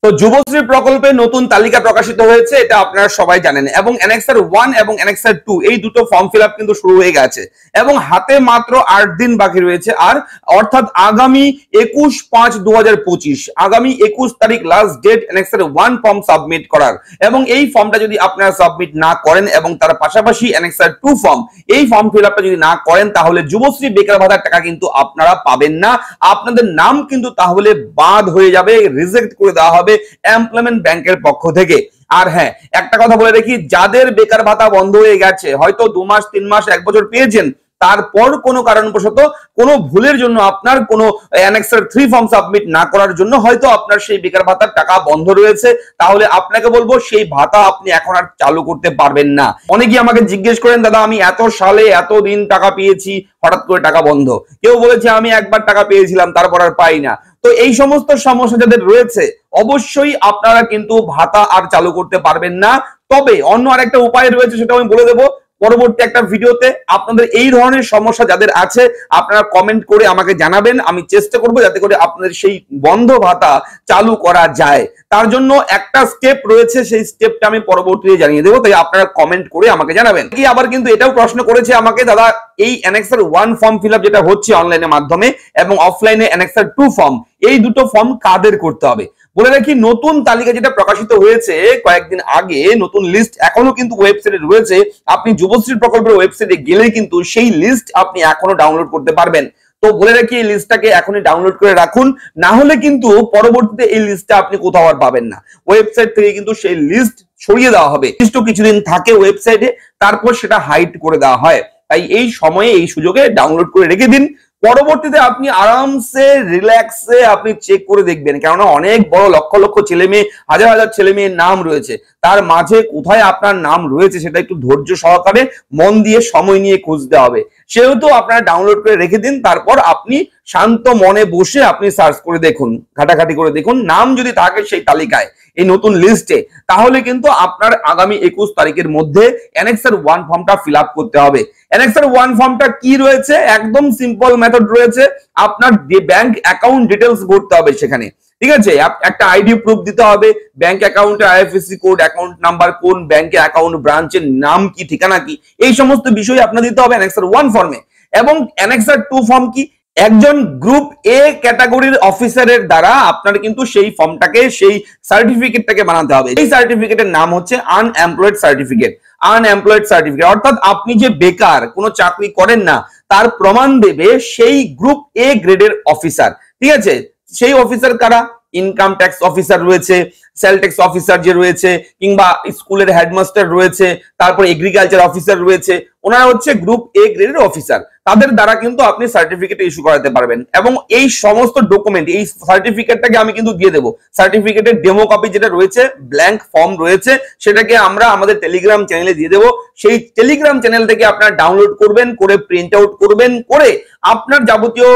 তো যুবশ্রী প্রকল্পে নতুন তালিকা প্রকাশিত হয়েছে, এটা আপনারা সবাই জানেন। এবং অ্যানেক্সার 1 এবং অ্যানেক্সার 2 এই দুটো ফর্ম ফিল আপ কিন্তু শুরু হয়ে গেছে এবং হাতে মাত্র 8 দিন বাকি রয়েছে। আর অর্থাৎ আগামী 21/5/2025 আগামী 21 তারিখ last date annexure 1 form submit করার। এবং এই ফর্মটা যদি আপনারা সাবমিট না করেন এবং তার পাশাপাশি অ্যানেক্সার 2 ফর্ম এই ফর্ম ফিল আপটা যদি না করেন, তাহলে যুবশ্রী বেকার ভাতার টাকা কিন্তু আপনারা পাবেন না। আপনাদের নাম কিন্তু তাহলে বাদ হয়ে যাবে, রিজেক্ট করে দেওয়া হবে এমপ্লয়মেন্ট ব্যাংকের পক্ষ থেকে। আর হ্যাঁ, একটা কথা বলে রাখি, যাদের বেকার ভাতা বন্ধ হয়ে গেছে, হয়তো 2 মাস 3 মাস 1 বছর পেয়েছেন, তারপর কোনো কারণবশত কোনো ভুলের জন্য আপনার কোনো অ্যানেক্সার 3 ফর্ম সাবমিট না করার জন্য হয়তো আপনার সেই বেকার ভাতার টাকা বন্ধ রয়েছে, তাহলে আপনাকে বলবো সেই ভাতা আপনি এখন আর চালু করতে পারবেন না। অনেকেই আমাকে জিজ্ঞেস করেন, দাদা আমি এত সালে এত দিন টাকা পেয়েছি, হঠাৎ করে টাকা বন্ধ। কেউ বলেছে আমি একবার টাকা পেয়েছিলাম তারপর আর পাই না। তো এই সমস্ত সমস্যা যাদের রয়েছে, অবশ্যই আপনারা কিন্তু ভাতা আর চালু করতে পারবেন না। তবে অন্য আরেকটা উপায় রয়েছে, সেটা আমি বলে দেবো পরবর্তী একটা ভিডিওতে। আপনাদের এই ধরনের সমস্যা যাদের আছে, আপনারা কমেন্ট করে আমাকে জানাবেন, আমি চেষ্টা করব যাতে করে আপনাদের সেই বন্ধ ভাতা চালু করা যায়। তার জন্য একটা স্টেপ রয়েছে, সেই স্টেপটা আমি পরবর্তীতে জানিয়ে দেবো, তাই আপনারা কমেন্ট করে আমাকে জানাবেন। কি আবার কিন্তু এটাও প্রশ্ন করেছে আমাকে, দাদা এই অ্যানেক্সার 1 ফর্ম ফিল আপ যেটা হচ্ছে অনলাইনের মাধ্যমে এবং অফলাইনে অ্যানেক্সার 2 ফর্ম, এই দুটো ফর্ম কাদের করতে হবে? বলে রাখি, নতুন তালিকা যেটা প্রকাশিত হয়েছে কয়েকদিন আগে, নতুন লিস্ট এখনো কিন্তু ওয়েবসাইটে রয়েছে। আপনি যুবশ্রী প্রকল্পের ওয়েবসাইটে গেলে কিন্তু সেই লিস্ট আপনি এখনো ডাউনলোড করতে পারবেন। তো বলে রাখি, এই লিস্টটাকে এখনই ডাউনলোড করে রাখুন, না হলে কিন্তু পরবর্তীতে এই লিস্টটা আপনি কোথাও আর পাবেন না। ওয়েবসাইট থেকে কিন্তু সেই লিস্ট সরিয়ে দেওয়া হবে, লিস্টও কিছুদিন থাকে ওয়েবসাইটে, তারপর সেটা হাইড করে দেওয়া হয়। তাই এই সময়ে এই সুযোগে ডাউনলোড করে রেখে দিন, পরবর্তীতে আপনি আরামসে রিল্যাক্সে আপনি চেক করে দেখবেন। কেননা অনেক বড় লক্ষ লক্ষ ছেলে মেয়ে, হাজার হাজার ছেলে মেয়ের নাম রয়েছে, তার মাঝে কোথায় আপনার নাম রয়েছে সেটা একটু ধৈর্য সহকারে মন দিয়ে সময় নিয়ে খুঁজতে হবে। সেহেতু আপনারা ডাউনলোড করে রেখে দিন, তারপর আপনি শান্ত মনে বসে আপনি সার্চ করে দেখুন, ঘাটাঘাটি করে দেখুন, নাম যদি থাকে সেই তালিকায় এই নতুন লিস্টে, তাহলে কিন্তু আপনার আগামী 21 তারিখের মধ্যে অ্যানেক্সার 1 ফর্মটা ফিল আপ করতে হবে। অ্যানেক্সার 1 ফর্মটা কি রয়েছে? একদম সিম্পল মেথড রয়েছে। আপনার ব্যাংক অ্যাকাউন্ট ডিটেলস ভরতে হবে সেখানে, ঠিক আছে? একটা আইডি প্রুফ দিতে হবে, ব্যাংক অ্যাকাউন্টের আইএফএসসি কোড, অ্যাকাউন্ট নাম্বার, কোন ব্যাংকে অ্যাকাউন্ট, ব্রাঞ্চের নাম কি, ঠিকানা কি, এই সমস্ত বিষয় আপনার দিতে হবে অ্যানেক্সার 1 ফর্মে। এবং অ্যানেক্সার 2 ফর্ম কি? একজন গ্রুপ এ ক্যাটাগরির অফিসারের দ্বারা আপনার কিন্তু সেই ফর্মটাকে, সেই সার্টিফিকেটটাকে বানাতে হবে। এই সার্টিফিকেটের নাম হচ্ছে আনএমপ্লয়েড সার্টিফিকেট। আনএমপ্লয়েড সার্টিফিকেট অর্থাৎ আপনি যে বেকার, কোনো চাকরি করেন না, তার প্রমাণ দেবে সেই গ্রুপ এ গ্রেডের অফিসার, ঠিক আছে? সেই অফিসার কারা? ইনকাম ট্যাক্স অফিসার রয়েছে, সেল ট্যাক্স অফিসার যে রয়েছে, কিংবা স্কুলের হেডমাস্টার রয়েছে, তারপর এগ্রিকালচার অফিসার রয়েছে, ওনারা হচ্ছে গ্রুপ এ গ্রেডের অফিসার। তাদের দ্বারা কিন্তু আপনি সার্টিফিকেট ইস্যু করাতে পারবেন। এবং এই সমস্ত ডকুমেন্ট, এই সার্টিফিকেটটাকে আমি কিন্তু দিয়ে দেবো। সার্টিফিকেটের ডেমো কপি যেটা রয়েছে, ব্ল্যাঙ্ক ফর্ম রয়েছে, সেটাকে আমরা আমাদের টেলিগ্রাম চ্যানেলে দিয়ে দেবো। সেই টেলিগ্রাম চ্যানেল থেকে আপনারা ডাউনলোড করবেন, করে প্রিন্ট আউট করবেন, করে আপনার যাবতীয়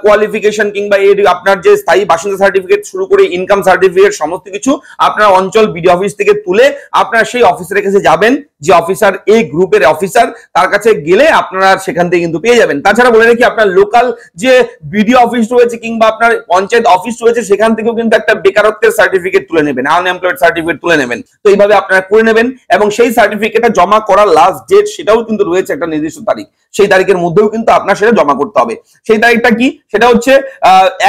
কোয়ালিফিকেশন কিংবা আপনার যে স্থায়ী বাসিন্দা সার্টিফিকেট শুরু করে ইনকাম সার্টিফিকেট সমস্ত কিছু আপনার অঞ্চল বিডিও অফিস থেকে তুলে আপনার সেই অফিসারের কাছে যাবেন, যে অফিসার এই গ্রুপের অফিসার, তার কাছে গেলে আপনারা সেখান থেকে কিন্তু পেয়ে যাবেন। তাছাড়া বলে রাখি, আপনার লোকাল যে বিডিও অফিস রয়েছে কিংবা আপনার পঞ্চায়েত অফিস রয়েছে, সেখান থেকেও কিন্তু একটা বেকারত্বের সার্টিফিকেট তুলে নেবেন, আনএমপ্লয়েড সার্টিফিকেট তুলে নেবেন। তো এইভাবে আপনারা করে নেবেন এবং সেই সার্টিফিকেটটা জমা করার লাস্ট ডেট সেটাও কিন্তু রয়েছে একটা নির্দিষ্ট তারিখ, সেই তারিখের মধ্যেও কিন্তু আপনার সেটা জমা করতে হবে। সেই তারিখটা কি? সেটা হচ্ছে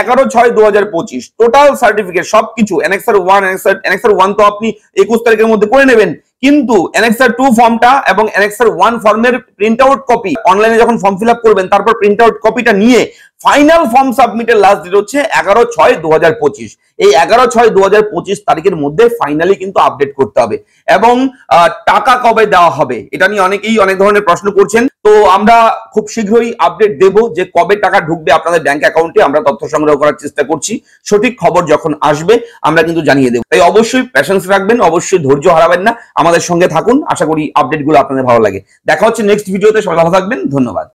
11/6/2025। টোটাল সার্টিফিকেট সবকিছু অ্যানেক্সার 1, অ্যানেক্সার 1 তো আপনি 21 তারিখের মধ্যে করে নেবেন, কিন্তু অ্যানেক্সার 2 ফর্মটা এবং অ্যানেক্সার 1 ফর্মের প্রিন্ট আউট কপি অনলাইনে যখন ফর্ম ফিল আপ করবেন, তারপর প্রিন্ট আউট কপিটা নিয়ে ফাইনাল ফর্ম সাবমিটের লাস্ট ডেট হচ্ছে 11/6/2025। এই 11/6/2025 তারিখের মধ্যে ফাইনালি কিন্তু আপডেট করতে হবে। এবং টাকা কবে দেওয়া হবে এটা নিয়ে অনেকেই অনেক ধরনের প্রশ্ন করছেন। তো আমরা খুব শীঘ্রই আপডেট দেব যে কবে টাকা ঢুকবে আপনাদের ব্যাংক অ্যাকাউন্টে। আমরা তথ্য সংগ্রহ করার চেষ্টা করছি, সঠিক খবর যখন আসবে আমরা কিন্তু জানিয়ে দেব। তাই অবশ্যই প্যাশেন্স রাখবেন, অবশ্যই ধৈর্য হারাবেন না, আমাদের সঙ্গে থাকুন। আশা করি আপডেটগুলো আপনাদের ভালো লাগে। দেখা হচ্ছে নেক্সট ভিডিওতে। সবাই ভালো থাকবেন, ধন্যবাদ।